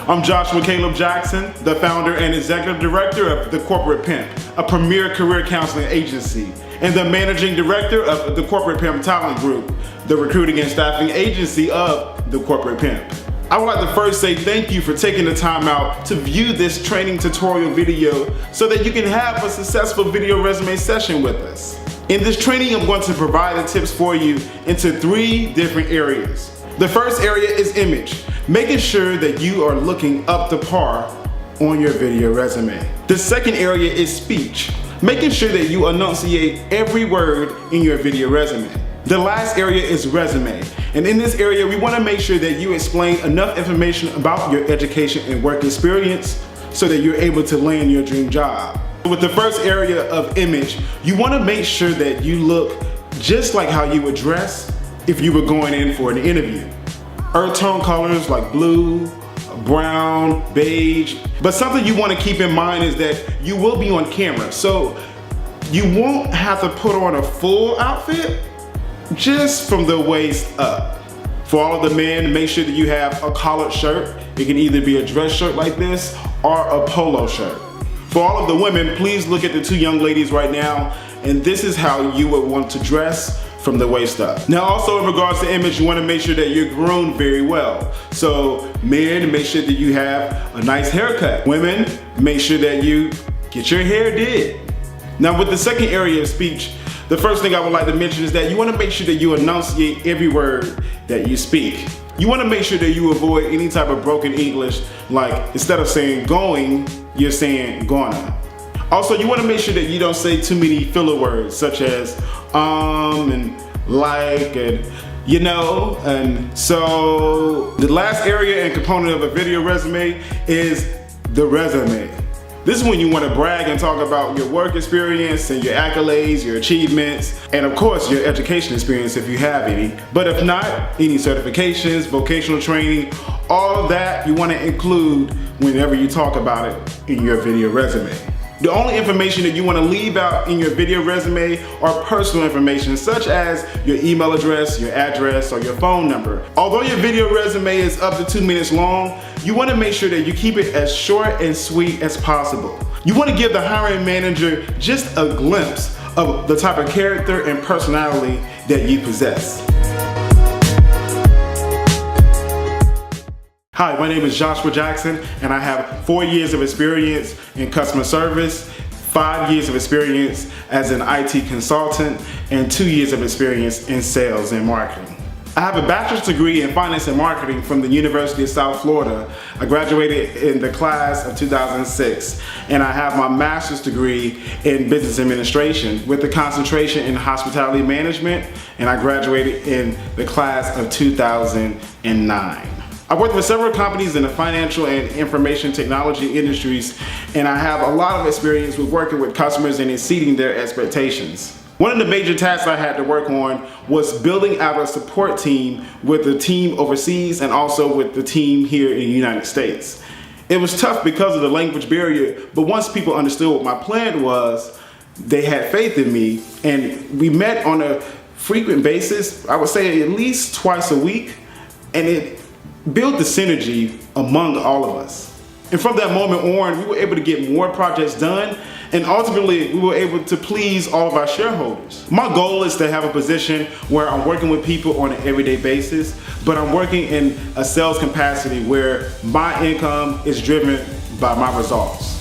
I'm Joshua Caleb Jackson, the founder and executive director of the Corporate Pimp, a premier career counseling agency, and the managing director of the Corporate Pimp Talent Group, the recruiting and staffing agency of the Corporate Pimp. I would like to first say thank you for taking the time out to view this training tutorial video so that you can have a successful video resume session with us. In this training, I'm going to provide the tips for you into 3 different areas. The first area is image, making sure that you are looking up to par on your video resume. The second area is speech, making sure that you enunciate every word in your video resume. The last area is resume, and in this area we want to make sure that you explain enough information about your education and work experience so that you're able to land your dream job. With the first area of image, you want to make sure that you look just like how you would dress if you were going in for an interview. Earth tone colors like blue, brown, beige. But something you want to keep in mind is that you will be on camera, so you won't have to put on a full outfit, just from the waist up. For all of the men, make sure that you have a collared shirt. It can either be a dress shirt like this or a polo shirt. For all of the women, please look at the 2 young ladies right now, and this is how you would want to dress from the waist up. Now also in regards to image, you want to make sure that you're groomed very well. So men, make sure that you have a nice haircut. Women, make sure that you get your hair did. Now with the second area of speech, the first thing I would like to mention is that you want to make sure that you enunciate every word that you speak. You want to make sure that you avoid any type of broken English, like instead of saying going, you're saying gonna. Also, you want to make sure that you don't say too many filler words such as and like and you know. And so the last area and component of a video resume is the resume. This is when you want to brag and talk about your work experience and your accolades, your achievements, and of course your education experience if you have any. But if not, any certifications, vocational training, all of that you want to include whenever you talk about it in your video resume. The only information that you want to leave out in your video resume are personal information such as your email address, your address, or your phone number. Although your video resume is up to 2 minutes long, you want to make sure that you keep it as short and sweet as possible. You want to give the hiring manager just a glimpse of the type of character and personality that you possess. Hi, my name is Joshua Jackson, and I have 4 years of experience in customer service, 5 years of experience as an IT consultant, and 2 years of experience in sales and marketing. I have a bachelor's degree in finance and marketing from the University of South Florida. I graduated in the class of 2006, and I have my master's degree in business administration with a concentration in hospitality management, and I graduated in the class of 2009. I worked with several companies in the financial and information technology industries, and I have a lot of experience with working with customers and exceeding their expectations. One of the major tasks I had to work on was building out a support team with the team overseas and also with the team here in the United States. It was tough because of the language barrier, but once people understood what my plan was, they had faith in me, and we met on a frequent basis, I would say at least twice a week, and it build the synergy among all of us. And from that moment on, we were able to get more projects done, and ultimately we were able to please all of our shareholders. My goal is to have a position where I'm working with people on an everyday basis, but I'm working in a sales capacity where my income is driven by my results.